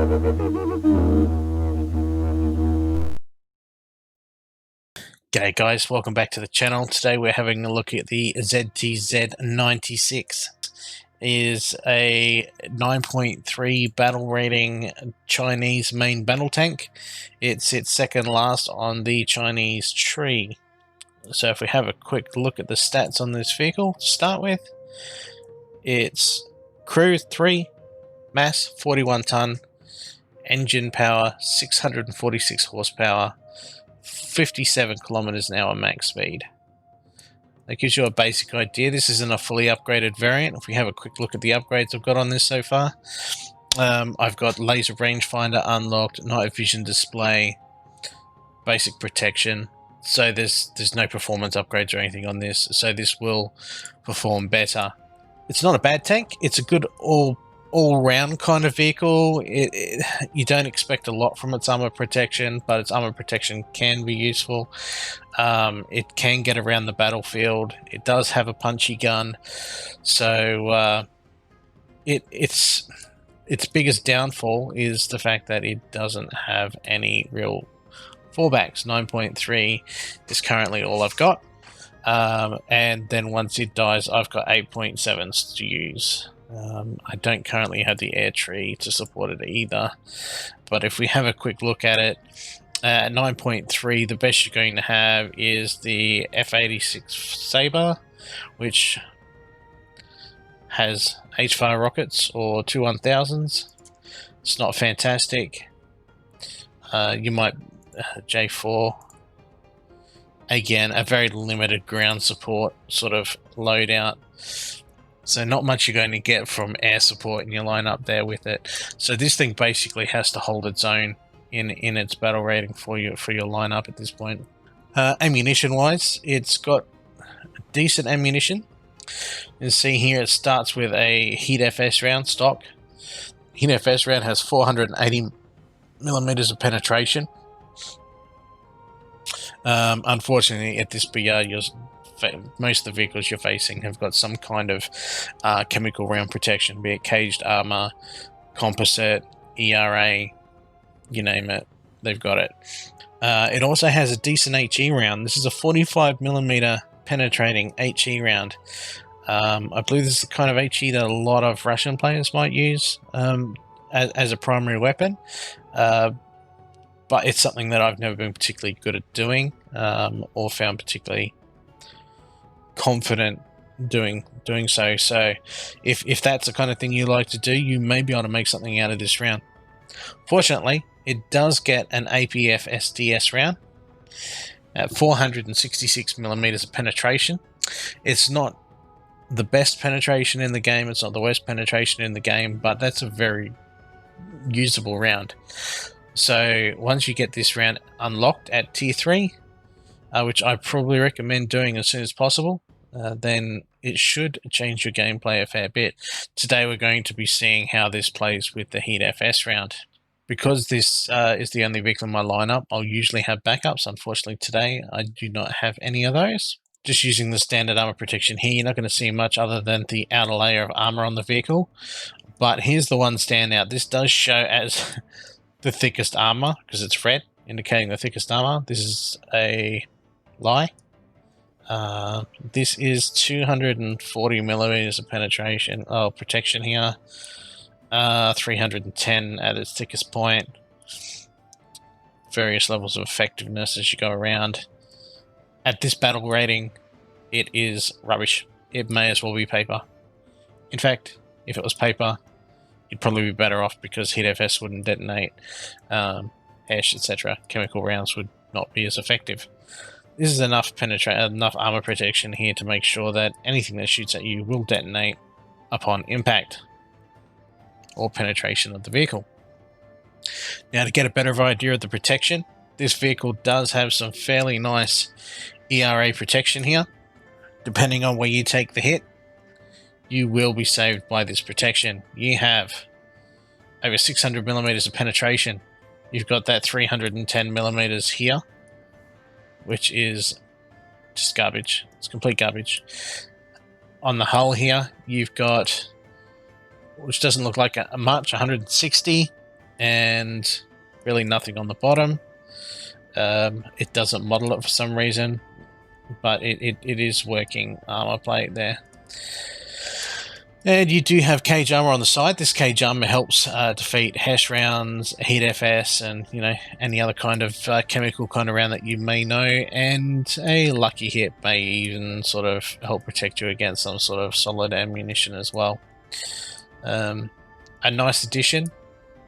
G'day guys, welcome back to the channel. Today we're having a look at the ZTZ96. It is a 9.3 battle rating Chinese main battle tank. It sits second last on the Chinese tree. So if we have a quick look at the stats on this vehicle to start with, it's crew 3, mass 41 ton, engine power 646 horsepower, 57 kilometers an hour max speed. That gives you a basic idea. This isn't a fully upgraded variant. If we have a quick look at the upgrades I've got on this so far, I've got laser rangefinder unlocked, night vision display, basic protection. So there's no performance upgrades or anything on this. So this will perform better. It's not a bad tank. It's a good all-round kind of vehicle. You don't expect a lot from its armor protection, but its armor protection can be useful. It can get around the battlefield. It does have a punchy gun, so its biggest downfall is the fact that it doesn't have any real fallbacks. 9.3 is currently all I've got, and then once it dies, I've got 8.7s to use. I don't currently have the air tree to support it either, but if we have a quick look at it, at 9.3, the best you're going to have is the F-86 Sabre, which has H-fire rockets or 2 1000s. It's not fantastic. You might J4. Again, a very limited ground support sort of loadout. So not much you're going to get from air support in your lineup there with it. So this thing basically has to hold its own in its battle rating for your lineup at this point. Ammunition wise, it's got decent ammunition. You see here it starts with a Heat FS round stock. Heat FS round has 480 millimeters of penetration. Unfortunately, at this BR, most of the vehicles you're facing have got some kind of chemical round protection, be it caged armor, composite, ERA, you name it, they've got it. It also has a decent HE round. This is a 45 millimeter penetrating HE round. I believe this is the kind of HE that a lot of Russian players might use as a primary weapon. But it's something that I've never been particularly good at doing, or found particularly confident doing so. So if that's the kind of thing you like to do, you may be able to make something out of this round. Fortunately, it does get an APF SDS round at 466 millimeters of penetration. It's not the best penetration in the game, it's not the worst penetration in the game, but that's a very usable round. So once you get this round unlocked at tier 3, which I probably recommend doing as soon as possible, then it should change your gameplay a fair bit. Today we're going to be seeing how this plays with the Heat FS round. Because this is the only vehicle in my lineup, I'll usually have backups. Unfortunately today I do not have any of those. Just using the standard armor protection here, you're not going to see much other than the outer layer of armor on the vehicle. But here's the one standout. This does show as the thickest armor because it's red, indicating the thickest armor. This is a lie. This is 240 millimeters of penetration, protection here. 310 at its thickest point. Various levels of effectiveness as you go around. At this battle rating, it is rubbish. It may as well be paper. In fact, if it was paper, you'd probably be better off because Heat FS wouldn't detonate. Ash, etc. Chemical rounds would not be as effective. This is enough armor protection here to make sure that anything that shoots at you will detonate upon impact or penetration of the vehicle. Now, to get a better idea of the protection, this vehicle does have some fairly nice ERA protection here. Depending on where you take the hit, you will be saved by this protection. You have over 600 millimeters of penetration. You've got that 310 millimeters here, which is just garbage. It's complete garbage. On the hull here, you've got, which doesn't look like much, 160 and really nothing on the bottom. It doesn't model it for some reason, but it is working armor plate there. And you do have cage armor on the side. This cage armor helps defeat hash rounds, heat FS, and any other kind of chemical kind of round that you may know. And a lucky hit may even sort of help protect you against some sort of solid ammunition as well. A nice addition,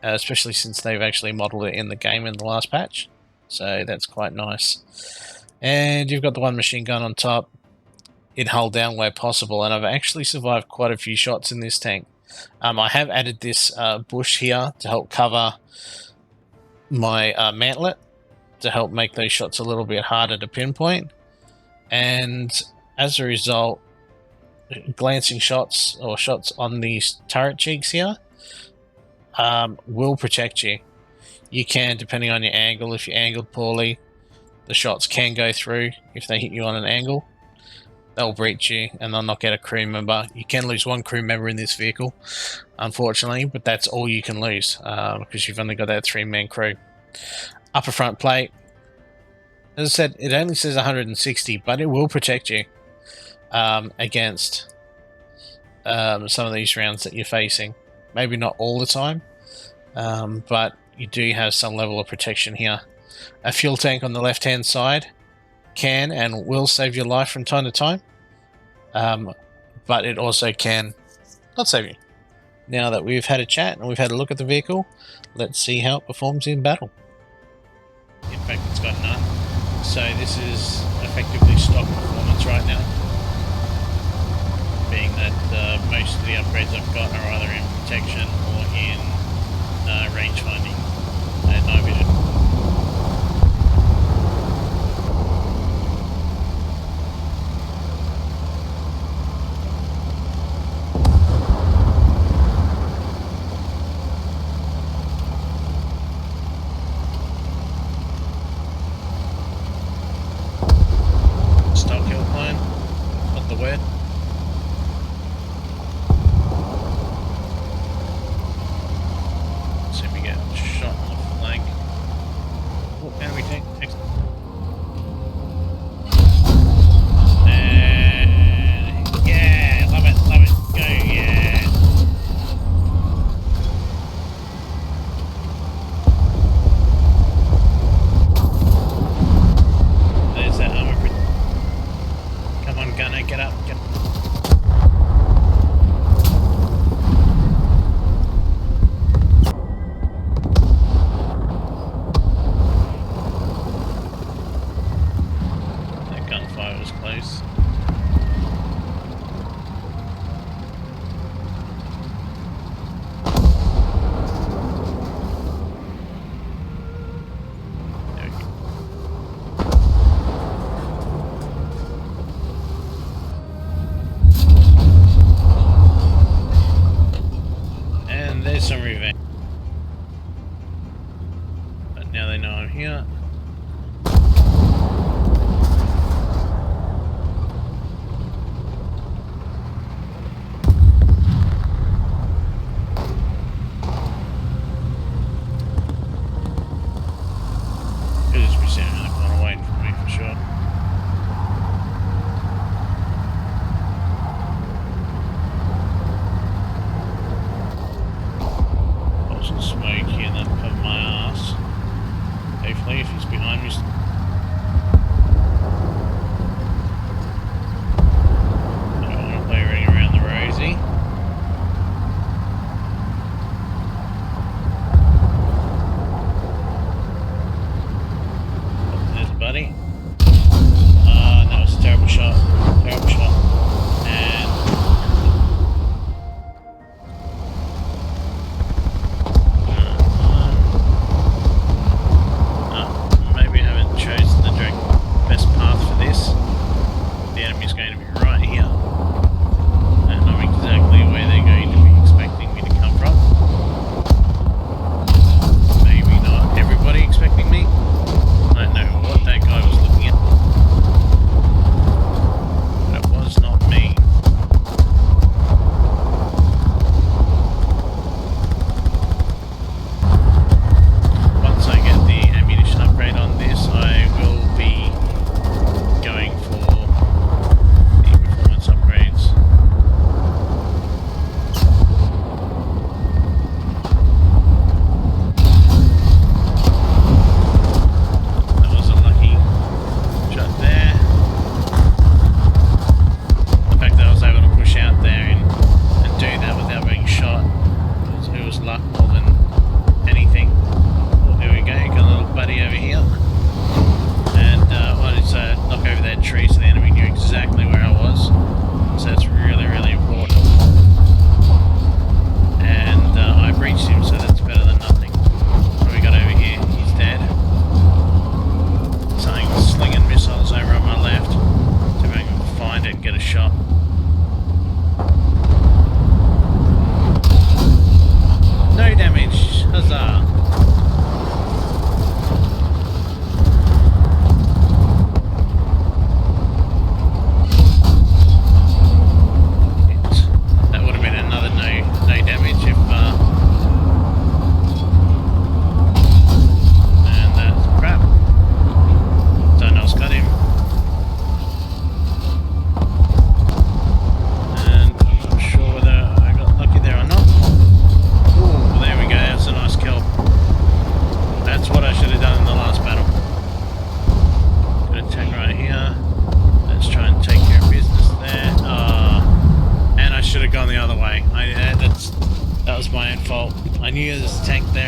especially since they've actually modeled it in the game in the last patch. So that's quite nice. And you've got the one machine gun on top. It hull down where possible, and I've actually survived quite a few shots in this tank. I have added this bush here to help cover my mantlet, to help make those shots a little bit harder to pinpoint. And as a result, glancing shots or shots on these turret cheeks here will protect you. You can, depending on your angle, if you're angled poorly, the shots can go through. If they hit you on an angle, they'll breach you and they'll knock out a crew member. You can lose one crew member in this vehicle, unfortunately, but that's all you can lose because you've only got that 3-man crew. Upper front plate, as I said, it only says 160, but it will protect you against some of these rounds that you're facing. Maybe not all the time, but you do have some level of protection here. A fuel tank on the left-hand side can and will save your life from time to time, but it also can not save you. Now that we've had a chat and we've had a look at the vehicle, let's see how it performs in battle. In fact, it's got none, so this is effectively stock performance right now, being that most of the upgrades I've got are either in protection or in range finding and night vision. Some revenge, but now they know I'm here. Could just be sitting in the corner waiting for me for sure. Smoky and then cover my ass. Hopefully, if he's behind me. I don't want to play running around the rosy. Oh, there's a buddy. That was a terrible shot. Terrible shot. And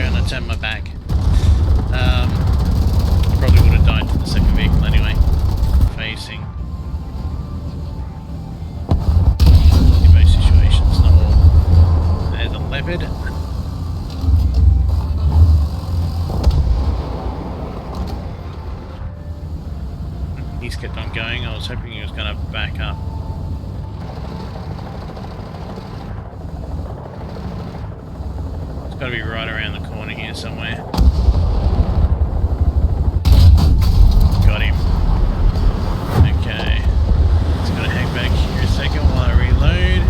and I turned my back, I probably would have died to the second vehicle anyway. Facing. In most situations, not all. There's a leopard. He's kept on going. I was hoping he was going to back up. It's got to be right around the corner here somewhere. Got him. Okay. Just going to hang back here a second while I reload.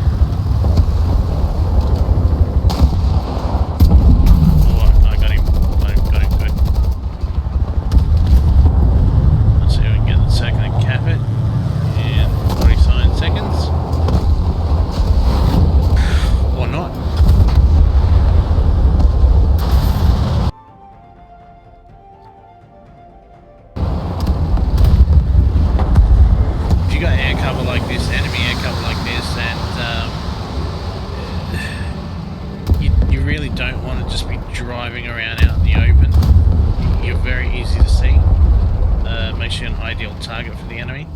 Oh, I got him. Got him good. Let's see if we can get the second and cap it. And 49 seconds. Or not. If you got air cover like this, enemy air cover like this, and you really don't want to just be driving around out in the open. You're very easy to see. Makes you an ideal target for the enemy.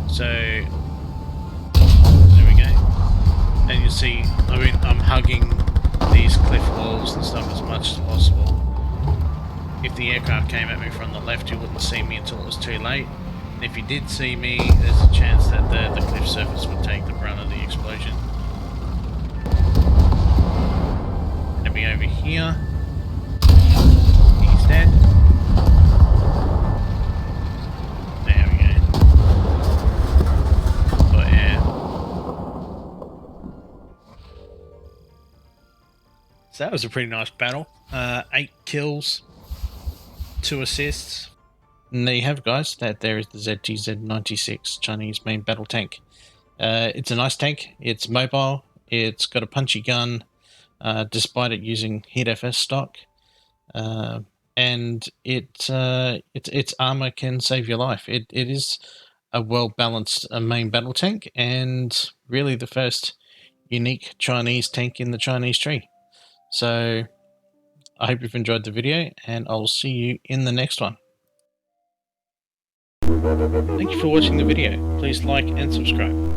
So there we go. And you see, I mean, I'm hugging these cliff walls and stuff as much as possible. If the aircraft came at me from the left, you wouldn't see me until it was too late. And if you did see me, there's a chance that the cliff surface would take the brunt of the explosion. Enemy over here. He's dead. There we go. But yeah. So that was a pretty nice battle. 8 kills, 2 assists. And there you have it, guys. That there is the ZTZ96 Chinese main battle tank. It's a nice tank. It's mobile. It's got a punchy gun, despite it using hit FS stock. And its armor can save your life. It is a well-balanced main battle tank, and really the first unique Chinese tank in the Chinese tree. So I hope you've enjoyed the video, and I'll see you in the next one. Thank you for watching the video. Please like and subscribe.